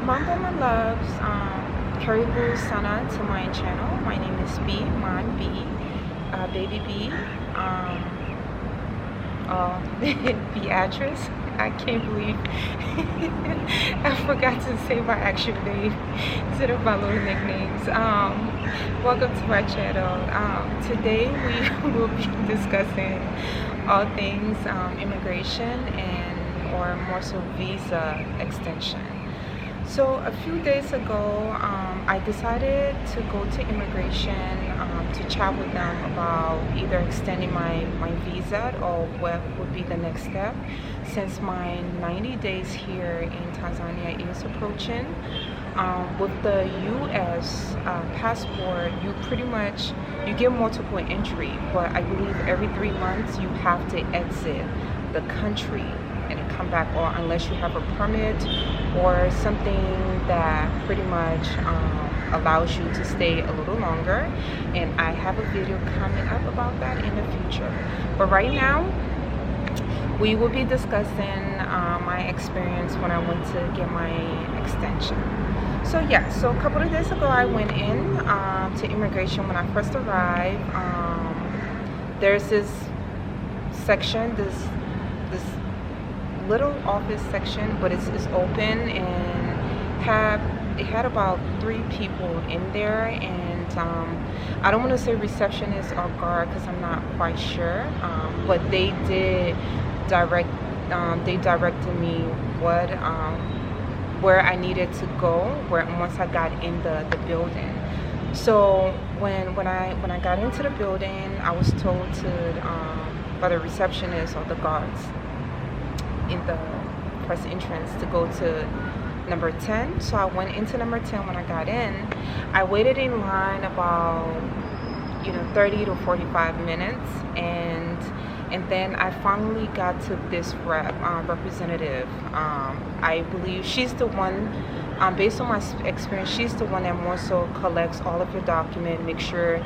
Mambo my loves, Karibu Sana to my channel. My name is B, Mon B, Baby B, Beatrice. I can't believe I forgot to say my actual name instead of my little nicknames. Welcome to my channel. Today we will be discussing all things immigration and or more so visa extension. So a few days ago, I decided to go to immigration to chat with them about either extending my visa or what would be the next step, since my 90 days here in Tanzania is approaching. With the U.S. Passport, you get multiple entry, but I believe every 3 months you have to exit the country and come back, or unless you have a permit or something that pretty much allows you to stay a little longer. And I have a video coming up about that in the future. But right now, we will be discussing my experience when I went to get my extension. So yeah, so a couple of days ago I went in to immigration. When I first arrived, there's this section, this little office section, but it's open, and it had about 3 people in there, and I don't want to say receptionist or guard because I'm not quite sure, but they did directed me where I needed to go once I got in the building. So when I got into the building, I was told by the receptionist or the guards in the first entrance to go to number 10. So I went into number 10. When I got in, I waited in line about 30 to 45 minutes, and then I finally got to this representative. I believe she's the one, based on my experience, she's the one that more so collects all of your documents, make sure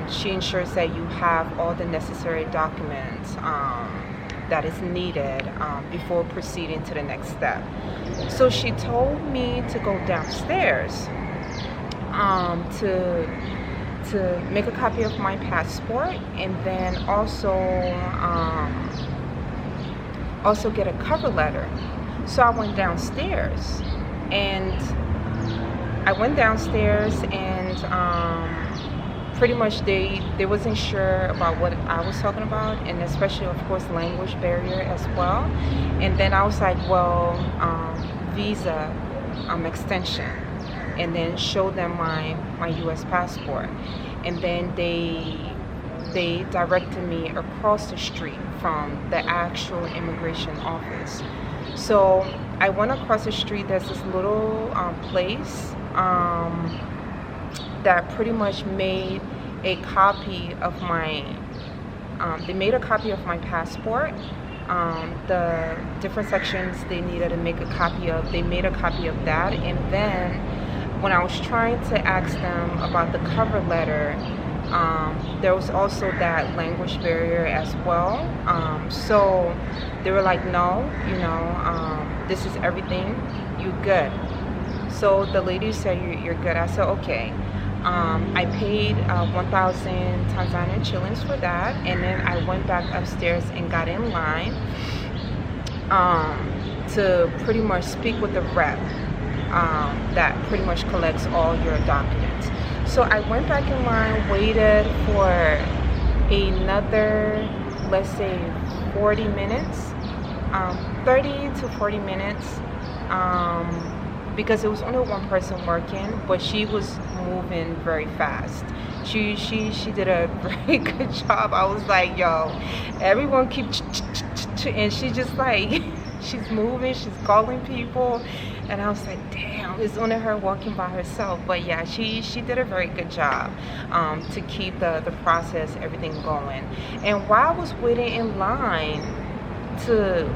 she ensures that you have all the necessary documents that is needed before proceeding to the next step. So she told me to go downstairs to make a copy of my passport, and then also get a cover letter. So I went downstairs, and pretty much they wasn't sure about what I was talking about, and especially of course language barrier as well. And then I was like, well, visa extension, and then showed them my US passport, and then they directed me across the street from the actual immigration office. So I went across the street. There's this little place that pretty much made a copy of my they made a copy of my passport. The different sections they needed to make a copy of, they made a copy of that. And then when I was trying to ask them about the cover letter, there was also that language barrier as well. So they were like, no, this is everything, you good. So the lady said, you're good. I said, okay. I paid 1,000 Tanzanian shillings for that, and then I went back upstairs and got in line to pretty much speak with the rep that pretty much collects all your documents. So I went back in line, waited for another, let's say 40 minutes, 30 to 40 minutes, because it was only one person working, but she was moving very fast. She did a very good job. I was like, yo, everyone keeps, and she just like, she's moving, she's calling people, and I was like, damn, it's only her walking by herself. But yeah, she did a very good job to keep the process, everything going. And while I was waiting in line to,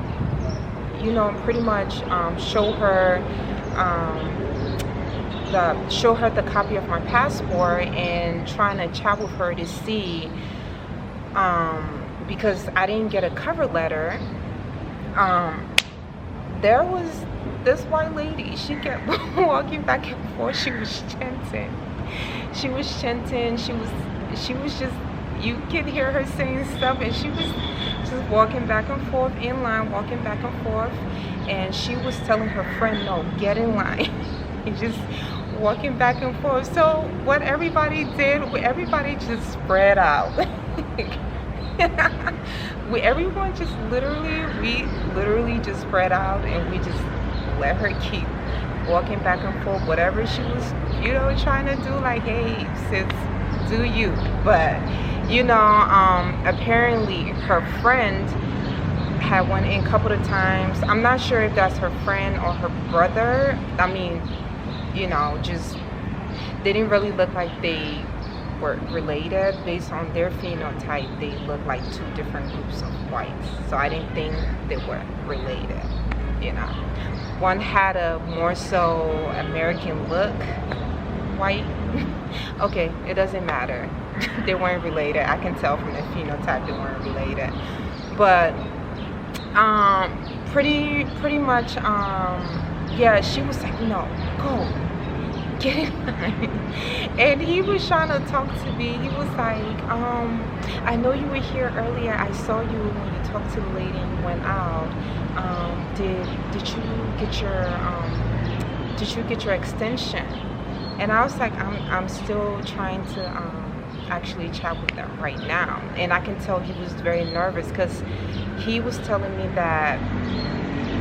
pretty much show her the copy of my passport, and trying to chat with her to see, because I didn't get a cover letter, there was this white lady, she kept walking back and forth. She was chanting. She was chanting. She was just, you could hear her saying stuff, and she was just walking back and forth in line, walking back and forth, and she was telling her friend, no, get in line. And just walking back and forth. So what everybody did, everybody just spread out. Everyone just we literally just spread out, and we just let her keep walking back and forth, whatever she was, trying to do, like, hey sis, do you. But apparently her friend had went in a couple of times. I'm not sure if that's her friend or her brother. I mean, just, they didn't really look like they were related. Based on their phenotype, they looked like two different groups of whites. So I didn't think they were related. One had a more so American look, white. Okay, it doesn't matter. They weren't related. I can tell from the phenotype they weren't related. But pretty much, yeah, she was like, no, go, get in line. And he was trying to talk to me. He was like, I know you were here earlier. I saw you when you talked to the lady and you went out. Did you get your extension? And I was like, I'm still trying to actually chat with them right now. And I can tell he was very nervous, because he was telling me that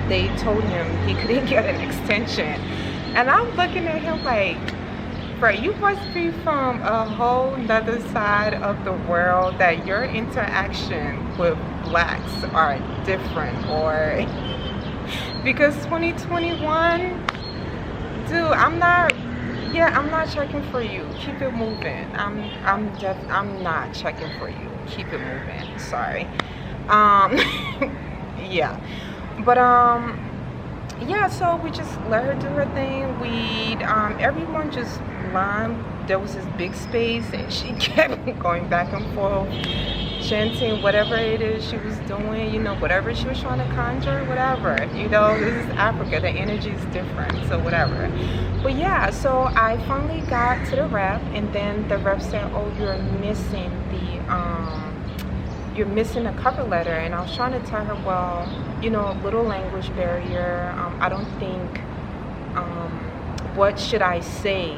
they told him he couldn't get an extension. And I'm looking at him like, bro, you must be from a whole nother side of the world, that your interaction with blacks are different. Or because 2021, dude, I'm not checking for you. Keep it moving. I'm not checking for you. Keep it moving. Sorry. Yeah. But yeah, so we just let her do her thing. Everyone just lined. There was this big space, and she kept going back and forth, chanting whatever it is she was doing, whatever she was trying to conjure, whatever. This is Africa, the energy is different, so whatever. But yeah, so I finally got to the rep, and then the rep said, oh, you're missing a cover letter. And I was trying to tell her, well, little language barrier. I don't think, what should I say,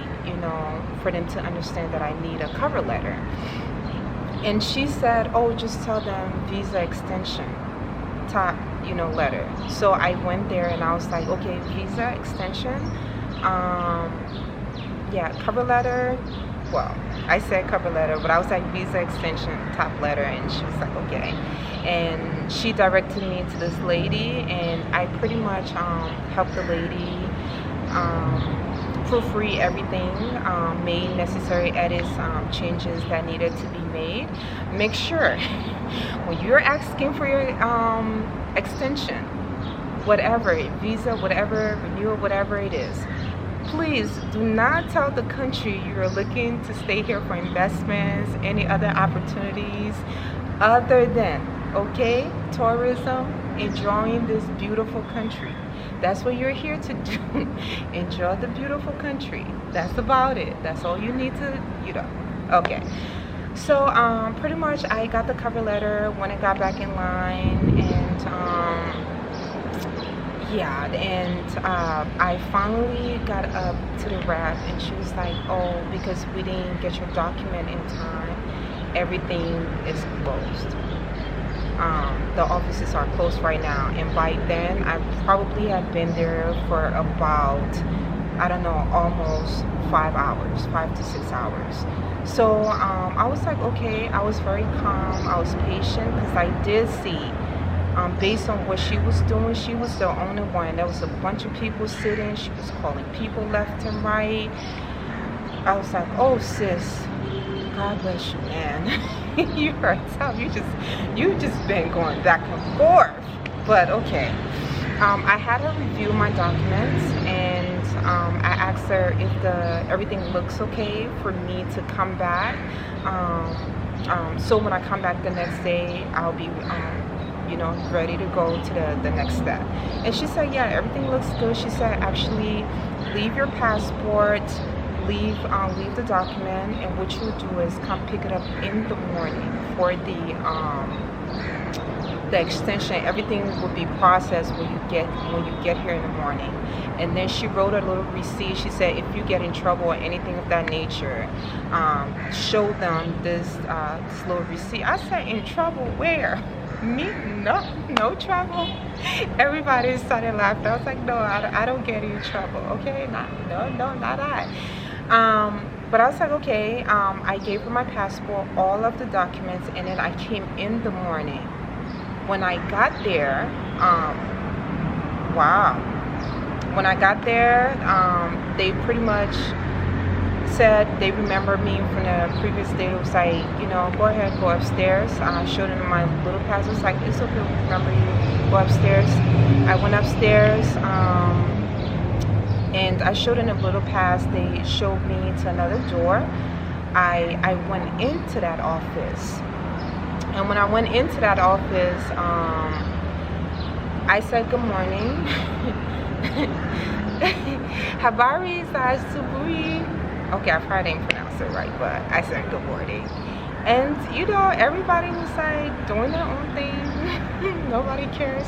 for them to understand that I need a cover letter. And she said, oh, just tell them visa extension, top, letter. So I went there and I was like, okay, visa extension. Yeah, cover letter. Well, I said cover letter, but I was like visa extension, top letter. And she was like, okay. And she directed me to this lady, and I pretty much helped the lady proofread everything, made necessary edits, changes that needed to be made. Make sure when you're asking for your extension, whatever, visa, whatever, renewal, whatever it is, please do not tell the country you're looking to stay here for investments, any other opportunities other than, okay, tourism, enjoying this beautiful country. That's what you're here to do. Enjoy the beautiful country. That's about it. That's all you need to, Okay. So pretty much I got the cover letter when I got back in line, and yeah, and I finally got up to the rep, and she was like, oh, because we didn't get your document in time, everything is closed. The offices are closed right now. And by then I probably had been there for about, I don't know, almost 5 to 6 hours. So I was like, okay. I was very calm, I was patient, because I did see, based on what she was doing, she was the only one. There was a bunch of people sitting. She was calling people left and right. I was like, oh sis, God bless you, man. You are tough. You just been going back and forth. But okay. I had her review my documents, and I asked her if everything looks okay for me to come back. So when I come back the next day, I'll be you know, ready to go to the next step. And she said, yeah, everything looks good. She said, actually, leave your passport, leave the document, and what you'll do is come pick it up in the morning for the extension. Everything will be processed when you get here in the morning. And then she wrote a little receipt. She said, if you get in trouble or anything of that nature, show them this little receipt. I said, in trouble where? Me? No trouble. Everybody started laughing. I was like, no, I don't get in trouble, okay? No, not I. But I was like, okay. I gave her my passport, all of the documents, and then I came in the morning. When I got there, wow. When I got there, they pretty much said they remember me from the previous day. It was like, you know, go ahead, go upstairs. I showed them my little pass. It was like, it's okay, we remember you, go upstairs. I went upstairs, and I showed them a little pass. They showed me to another door. I went into that office. And when I went into that office, I said, good morning. Habari za asubuhi. Okay, I probably didn't pronounce it right, but I said good morning. And, you know, everybody was like doing their own thing. Nobody cares.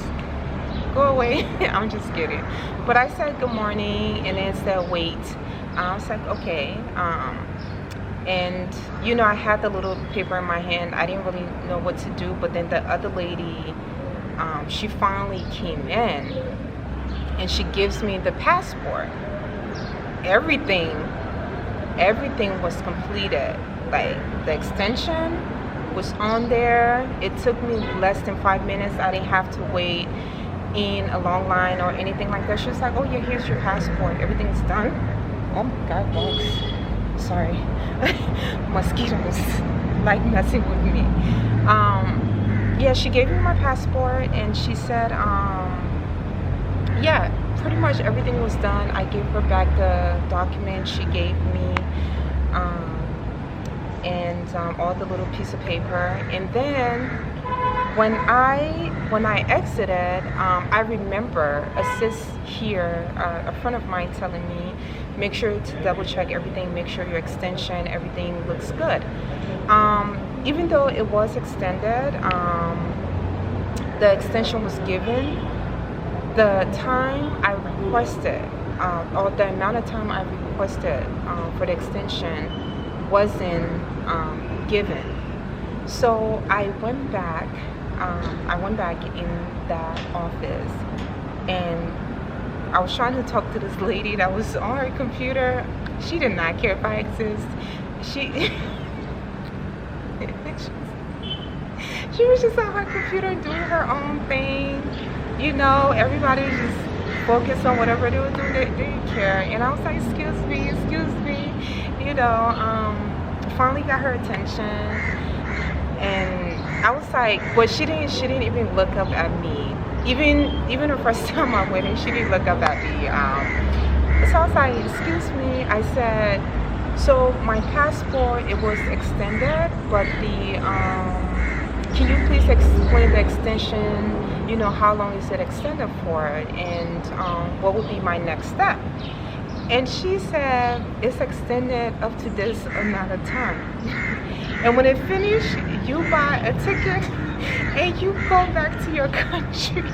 Go away. I'm just kidding. But I said good morning, and then said wait. I was like, okay. And, you know, I had the little paper in my hand. I didn't really know what to do. But then the other lady, she finally came in, and she gives me the passport. Everything was completed. Like, the extension was on there. It took me less than 5 minutes. I didn't have to wait in a long line or anything like that. She was like, oh yeah, here's your passport. Everything's done. Oh my God, bugs. Sorry. Mosquitoes like messing with me. Yeah, she gave me my passport, and she said, yeah, pretty much everything was done. I gave her back the document she gave me, and all the little piece of paper. And then when I exited, I remember a sis here, a friend of mine, telling me, make sure to double check everything, make sure your extension, everything looks good. Even though it was extended, the extension was given, the time I requested, or the amount of time I requested for the extension wasn't given. So I went back in that office, and I was trying to talk to this lady that was on her computer. She did not care if I exist. She was just on her computer doing her own thing. You know, everybody was just focused on whatever they were doing. They didn't care. And I was like, excuse me. You know, finally got her attention. And I was like, but she didn't even look up at me. Even the first time I went in, she didn't look up at me. So I was like, excuse me. I said, so my passport, it was extended, but can you please explain the extension, you know, how long is it extended for, and what would be my next step? And she said, it's extended up to this amount of time. And when it finished, you buy a ticket and you go back to your country.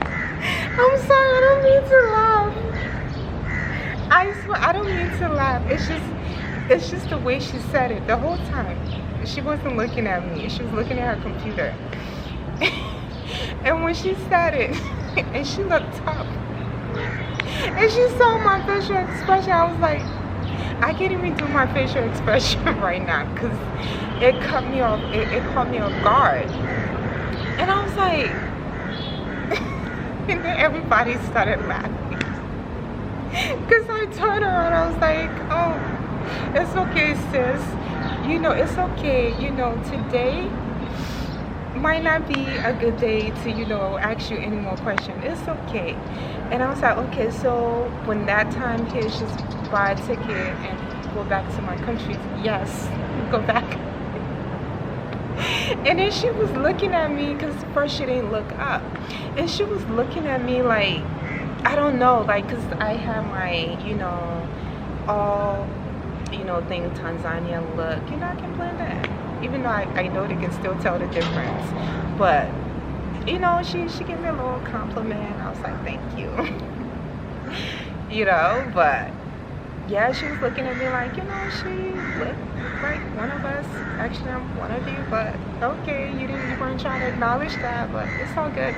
I'm sorry, I don't mean to laugh. I swear, I don't mean to laugh. It's just the way she said it the whole time. She wasn't looking at me. She was looking at her computer. And when she said it, and she looked up, and she saw my facial expression, I was like, I can't even do my facial expression right now because it caught me off. It caught me off guard. And I was like, and then everybody started laughing. Because I turned around, I was like, oh, it's okay, sis. You know, it's okay. You know, today might not be a good day to, you know, ask you any more questions. It's okay. And I was like, okay, so when that time hits, just buy a ticket and go back to my country. Yes, go back. And then she was looking at me, because first she didn't look up. And she was looking at me like, I don't know, like, because I have my, all, thing Tanzania look. I can blend that. Even though I know they can still tell the difference. But, she gave me a little compliment. I was like, thank you. But yeah, she was looking at me like, she looked like one of us. Actually, I'm one of you, but okay, you weren't trying to acknowledge that, but it's all good.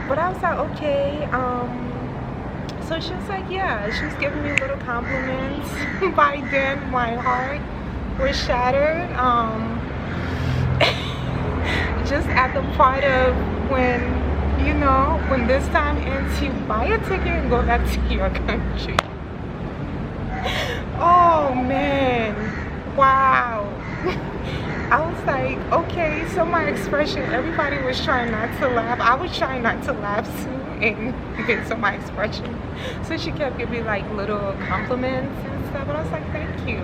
But I was like, okay. So she was like, yeah, she was giving me little compliments. By then, my heart was shattered. Just at the part of when, when this time ends, you buy a ticket and go back to your country. Oh man, wow. I was like, okay, so my expression, everybody was trying not to laugh. I was trying not to laugh too, and so my expression. So she kept giving me like little compliments and stuff, and I was like, thank you.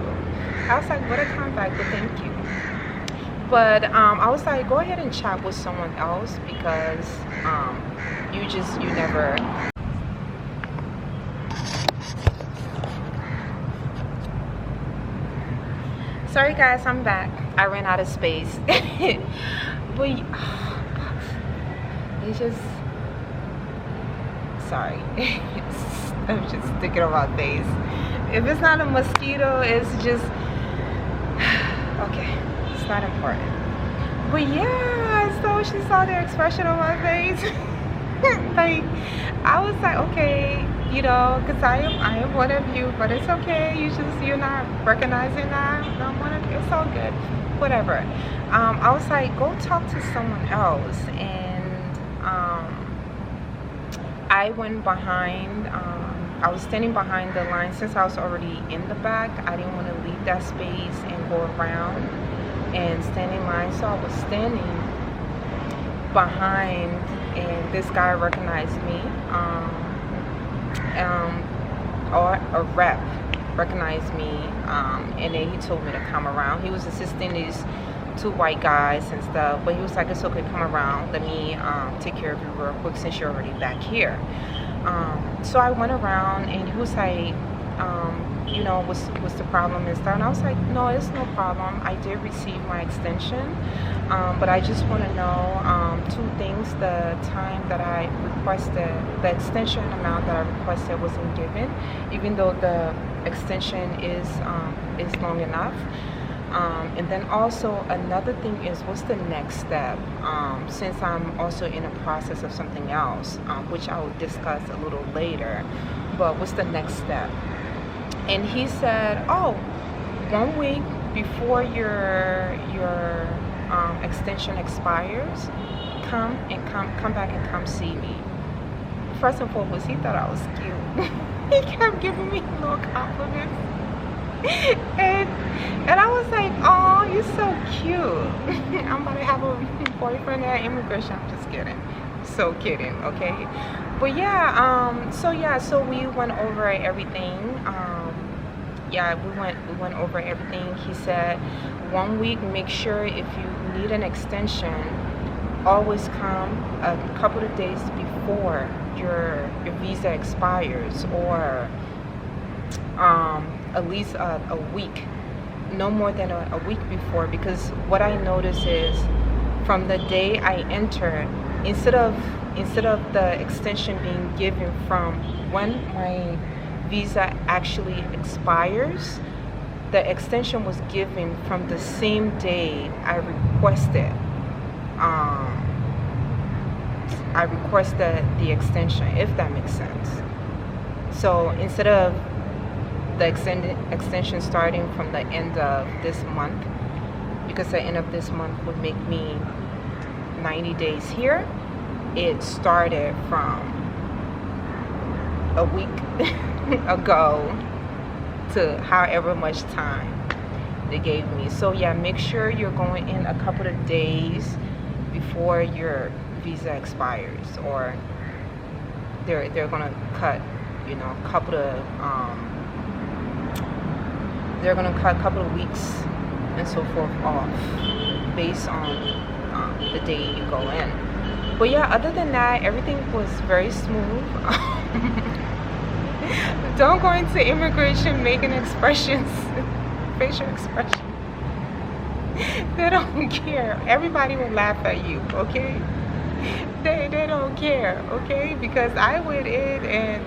I was like, what a contact, but thank you. But I was like, go ahead and chat with someone else, because you never. Sorry guys, I'm back. I ran out of space. But it's just, sorry. I'm just sticking on my face. If it's not a mosquito, it's just, okay, it's not important. But yeah, so she saw the expression on my face. Like, I was like, okay, because I am one of you, but it's okay. You're not recognizing that I'm one of you. It's all good, whatever. I was like, go talk to someone else, and I went behind. I was standing behind the line. Since I was already in the back, I didn't want to leave that space and go around and stand in line. So I was standing behind, and this guy recognized me. Or a rep recognized me, and then he told me to come around. He was assisting these two white guys and stuff, but he was like, it's okay, come around, let me take care of you real quick since you're already back here. So I went around, and he was like, what's the problem and stuff, and I was like, no, it's no problem. I did receive my extension, but I just want to know two things. The time that I requested, the extension amount that I requested wasn't given, even though the extension is long enough. And then also another thing is, what's the next step? Since I'm also in a process of something else, which I will discuss a little later, but what's the next step? And he said, oh, 1 week before your extension expires, come back and come see me. First and foremost, he thought I was cute. He kept giving me little compliments. And I was like, oh, you're so cute. I'm about to have a boyfriend at immigration. I'm just kidding. So kidding, okay? But yeah, so we went over everything. We went over everything. He said 1 week, make sure if you need an extension, always come a couple of days before your visa expires, or at least a week, no more than a week before, because what I notice is from the day I enter, instead of the extension being given from when my visa actually expires, the extension was given from the same day I requested. I requested the extension, if that makes sense. So instead of the extension starting from the end of this month, because the end of this month would make me 90 days here, it started from a week ago to however much time they gave me. So yeah, make sure you're going in a couple of days before your visa expires, or they're gonna cut, a couple of they're gonna cut a couple of weeks and so forth off based on the day you go in. But yeah, other than that, everything was very smooth. Don't go into immigration making expressions, facial expressions. They don't care. Everybody will laugh at you, okay? They don't care, okay? Because I went in and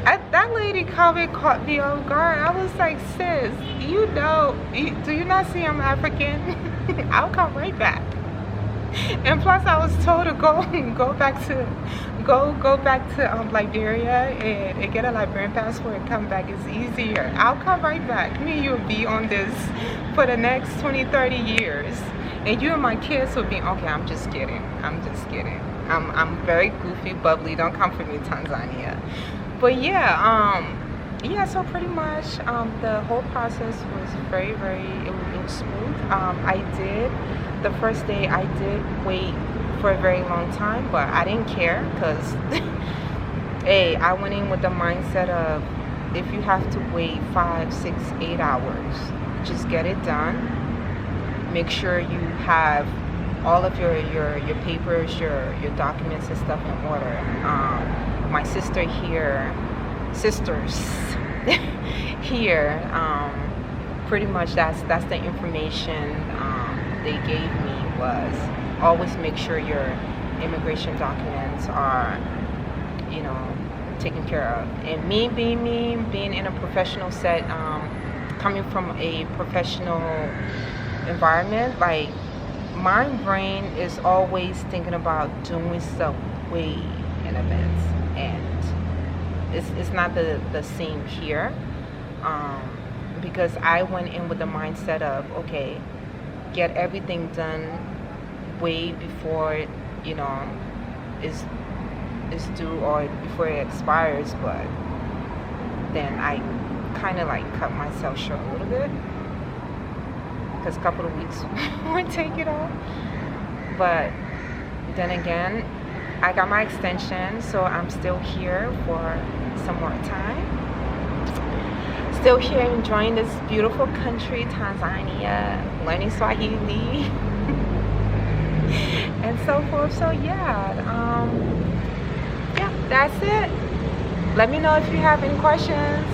that lady comment caught me off guard. I was like, sis, you know, do you not see I'm African? I'll come right back. And plus, I was told to go back to Liberia and get a Liberian passport and come back. It's easier. I'll come right back. Me and you'll be on this for the next 20-30 years, and you and my kids will be okay. I'm just kidding. I'm very goofy, bubbly. Don't come for me, Tanzania. But yeah, yeah. So pretty much, the whole process was very, it was smooth. The first day I did wait for a very long time, but I didn't care because hey, I went in with the mindset of if you have to wait 5, 6, 8 hours, just get it done. Make sure you have all of your papers, your documents and stuff in order. My sisters here, pretty much that's the information they gave me, was always make sure your immigration documents are, you know, taken care of. And me being in a professional set, coming from a professional environment, like my brain is always thinking about doing stuff way in advance, and it's not the same here, because I went in with the mindset of, okay, get everything done way before, you know, is due or before it expires. But then I kind of like cut myself short a little bit because a couple of weeks would take it off. But then again, I got my extension, so I'm still here for some more time. Still here enjoying this beautiful country, Tanzania, learning Swahili and so forth. So yeah, that's it. Let me know if you have any questions,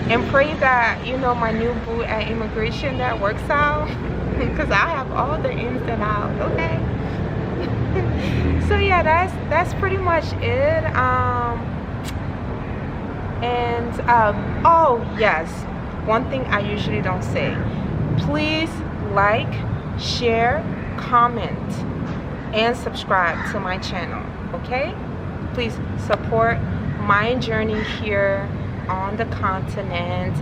and pray that, you know, my new boo at immigration, that works out, because I have all the ins and outs. Okay. So yeah, that's pretty much it. Oh yes, one thing I usually don't say: please like, share, comment, and subscribe to my channel. Okay, please support my journey here on the continent,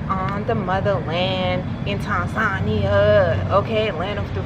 on the motherland, in Tanzania. Okay, land of the